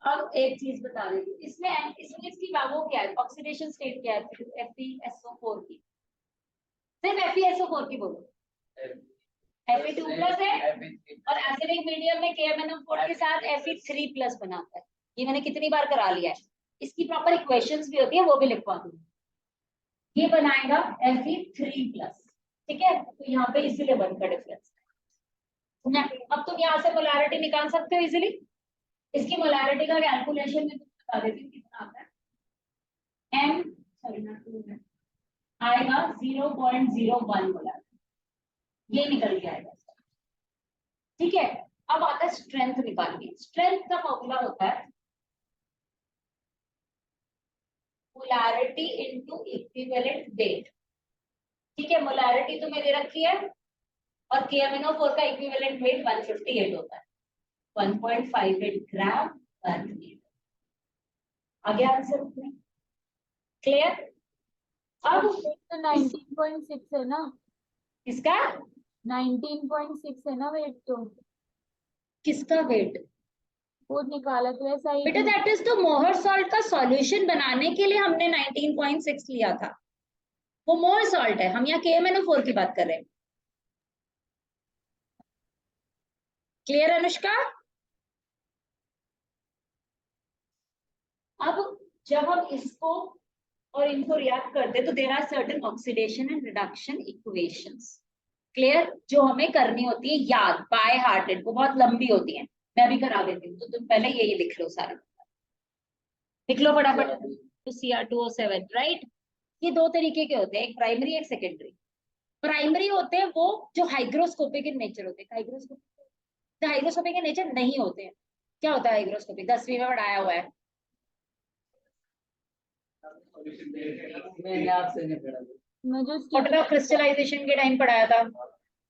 अब एक चीज बता देती हूँ, इसमें इसकी वो क्या है, ऑक्सीडेशन स्टेट क्या है FeSO4 की, सिर्फ FeSO4 की बोलो। Fe2+ है और एसिडिक मीडियम में KMnO4 के साथ Fe3+ बनाता है। ये मैंने कितनी बार करा लिया है, इसकी प्रॉपर इक्वेशंस भी होती है, वो भी लिखवा दूंगी। ये बनाएगा Fe3+, ठीक है, तो यहाँ पे इसीलिए वन का डिफरेंस है। अब तुम यहाँ से मोलैरिटी निकाल सकते हो इजीली। इसकी मोलैरिटी का कैलकुलेशन में तुम बता देती हूँ कितना आता है। M सॉरी नॉट 2 आएगा 0.01 मोलैरिटी, ये निकल के आएगा, ठीक है। अब आता है स्ट्रेंथ निकालनी। स्ट्रेंथ का फॉर्मूला होता है मोलैरिटी इनटू इक्विवेलेंट वेट, ठीक है। मोलैरिटी तुम्हें दे रखी है और KMnO4 का इक्विवेलेंट वेट 158 होता है, 1.58 ग्राम पर लीटर। आगे आंसर क्लियर। अब तो 19.6 है ना, इसका 19.6 है ना वेट, तो किसका वेट वो निकाला तो ऐसा ही। बेटा, दैट इज तो मोहर सॉल्ट का सॉल्यूशन बनाने के लिए हमने 19.6 लिया था, वो मोहर सॉल्ट है। हम यहाँ KMnO4 की बात कर रहे हैं। क्लियर अनुष्का। अब जब हम इसको और इनको रिएक्ट करते तो there are certain oxidation and reduction equations, clear, जो हमें करनी होती है याद बाय हार्टेड, वो बहुत लंबी होती है, मैं भी करा देती हूँ, तो तुम पहले ये लिख लो, सारा लिख लो फटाफट। तो Cr2O7, राइट। ये दो तरीके के होते हैं, एक प्राइमरी एक सेकेंडरी। प्राइमरी होते हैं वो जो हाइग्रोस्कोपिक इन नेचर होते हैं, हाइग्रोस्कोपिक इन नेचर नहीं होते हैं। क्या होता है हाइग्रोस्कोपिक, 10वीं में पढ़ाया हुआ है। मैंने आपसे नहीं पढ़ा। मैं जो वाटर ऑफ क्रिस्टलाइजेशन के टाइम पढ़ाया था।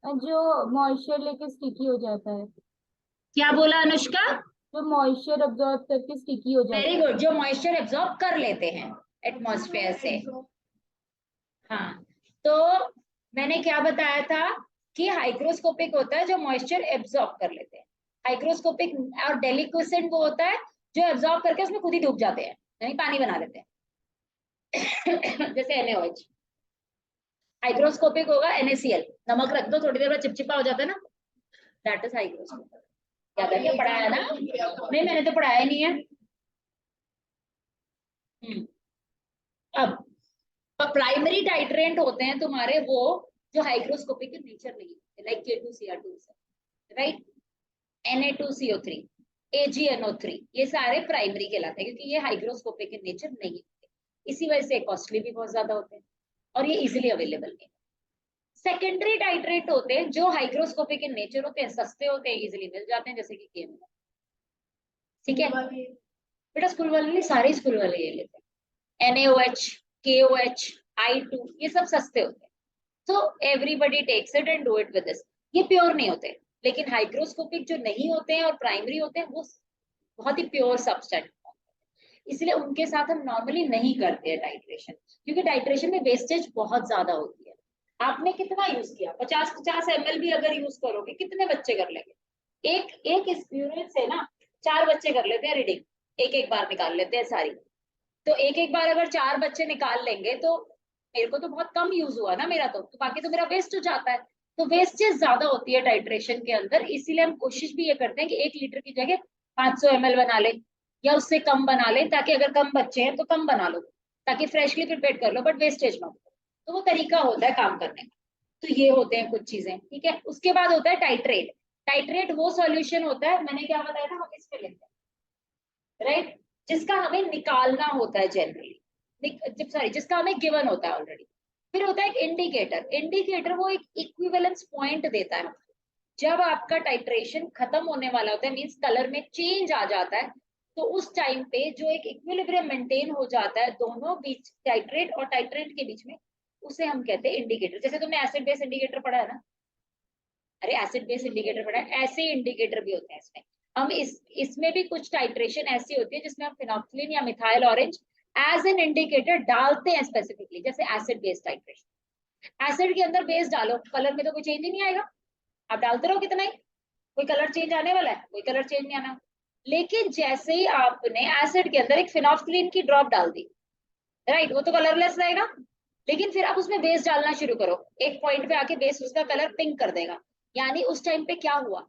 जो मॉइस्चर लेके स्टिकी हो जाता है, क्या बोला अनुष्का। जो मॉइस्चर अब्सॉर्ब करके स्टिकी हो जाता वेरी गुड, जो मॉइस्चर एब्जॉर्ब कर लेते हैं एटमॉस्फेयर से। हाँ, तो मैंने क्या बताया था कि हाइग्रोस्कोपिक होता है जो मॉइस्चर एब्जॉर्ब कर लेते हैं, हाइग्रोस्कोपिक। और डेलिक्वेसेंट वो होता है जो एब्जॉर्ब करके उसमें खुद ही डूब जाते हैं, यानी पानी बना लेते हैं जैसे NaOH। हाइग्रोस्कोपिक होगा NaCl, नमक रख दो थोड़ी देर बाद चिपचिपा हो जाता है ना, दैट इज हाइग्रोस्कोपिक। क्या करके पढ़ाया ना, नहीं मैंने तो पढ़ाया नहीं है। अब प्राइमरी टाइट्रेंट होते हैं तुम्हारे वो जो हाइग्रोस्कोपिक इन नेचर नहीं होते, like K2Cr2, right, Na2CO3, AgNO3, ये सारे प्राइमरी कहलाते हैं क्योंकि ये हाइग्रोस्कोपिक इन नेचर नहीं होते, इसी वजह से कॉस्टली भी बहुत ज्यादा होते हैं और ये इजिली अवेलेबल नहीं। सेकेंडरी टाइट्रेट होते हैं जो हाइग्रोस्कोपिक इन नेचर होते हैं, सस्ते होते हैं, इजिली मिल जाते हैं, जैसे कि KMnO, ठीक है बेटा। स्कूल वाले नहीं, सारे स्कूल वाले ये लेते हैं, NaOH, KOH, I2, ये सब सस्ते होते हैं, तो everybody takes it and do it with this. ये प्योर नहीं होते, लेकिन हाइग्रोस्कोपिक जो नहीं होते हैं और प्राइमरी होते हैं वो बहुत ही प्योर सब्सटेंस, इसलिए उनके साथ हम नॉर्मली नहीं करते हैं टाइट्रेशन, क्योंकि टाइट्रेशन में वेस्टेज बहुत ज्यादा होती है। आपने कितना यूज किया, 50-50 ml भी अगर यूज करोगे कितने बच्चे कर लेंगे, एक इस यूनिट से ना 4 बच्चे कर लेते हैं रीडिंग, एक बार निकाल लेते हैं सारी। तो एक बार अगर 4 बच्चे निकाल लेंगे तो मेरे को तो बहुत कम यूज हुआ ना मेरा, तो बाकी तो मेरा वेस्ट हो जाता है। तो वेस्टेज ज्यादा होती है टाइट्रेशन के अंदर, इसीलिए हम कोशिश भी ये करते हैं कि 1 लीटर की जगह 500 ml बना ले या उससे कम बना ले, ताकि अगर कम बच्चे हैं तो कम बना लो, ताकि फ्रेशली प्रिपेयर कर लो बट वेस्टेज मत करो। तो वो तरीका होता है काम करने का। तो ये होते हैं कुछ चीजें, ठीक है। उसके बाद होता है टाइट्रेट। टाइट्रेट वो सॉल्यूशन होता है, मैंने क्या बताया था, हम इसमें लेते हैं, राइट, जिसका हमें निकालना होता है जनरली, सॉरी जिसका हमें गिवन होता है ऑलरेडी। फिर होता है एक इंडिकेटर। इंडिकेटर वो एक इक्विवेलेंस पॉइंट देता है जब आपका टाइट्रेशन खत्म होने वाला होता है, मींस कलर में चेंज आ जाता है, तो उस टाइम पे जो एक इक्विलिब्रियम मेंटेन हो जाता है दोनों बीच, टाइट्रेट और टाइट्रेंट के बीच में, उसे हम कहते हैं इंडिकेटर। जैसे तुमने एसिड बेस इंडिकेटर पढ़ा है ना, अरे एसिड बेस इंडिकेटर पढ़ा है, ऐसे इंडिकेटर भी होते हैं इसमें। हम इसमें भी कुछ टाइट्रेशन ऐसी होती है जिसमें हम फिनोक्सिलिन या methyl orange as an indicator डालते हैं स्पेसिफिकली, जैसे एसिड बेस टाइट्रेशन। एसिड के अंदर बेस डालो, कलर में तो कोई चेंज ही नहीं आएगा, आप डालते रहो कितना ही, कोई कलर चेंज आने वाला है, कोई कलर चेंज नहीं आना। लेकिन जैसे ही आपने एसिड के अंदर एक फिनोल्फथलीन की ड्रॉप डाल दी, राइट, वो तो कलरलेस रहेगा, लेकिन फिर आप उसमें बेस डालना शुरू करो, एक पॉइंट पे आके बेस उसका कलर पिंक कर देगा, यानी उस टाइम पे क्या हुआ,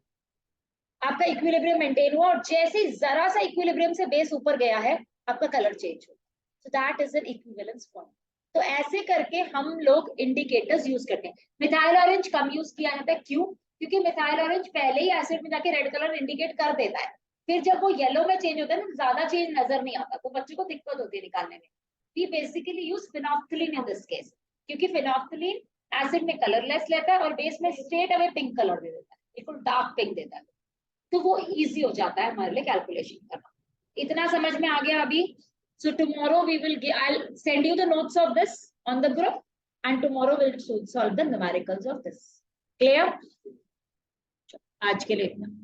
आपका इक्विलिब्रियम मेंटेन हुआ, और जैसे ही जरा सा इक्विलिब्रियम से बेस ऊपर गया है, आपका कलर चेंज हुआ। So that is an equivalence point. तो ऐसे करके हम लोग इंडिकेटर्स यूज करते हैं। मिथाइल ऑरेंज कम यूज किया जाता है, क्यों? क्योंकि मिथाइल ऑरेंज पहले ही एसिड में जाके रेड कलर इंडिकेट कर देता है, फिर जब वो येलो में चेंज होता है ना, ज्यादा चेंज नजर नहीं आता, तो बच्चों को दिक्कत होती है निकालने में। We basically use phenolphthalein in this case, क्योंकि phenolphthalein एसिड में कलरलेस लेता है और बेस में स्ट्रेट अवे पिंक कलर दे देता है, बिल्कुल डार्क पिंक देता है, तो वो इजी हो जाता है हमारे लिए कैलकुलेशन करना। इतना समझ में आ गया अभी? So tomorrow we will I send you the notes of this on the group, and tomorrow will solve the numericals of this. Clear? आज के लिए इतना।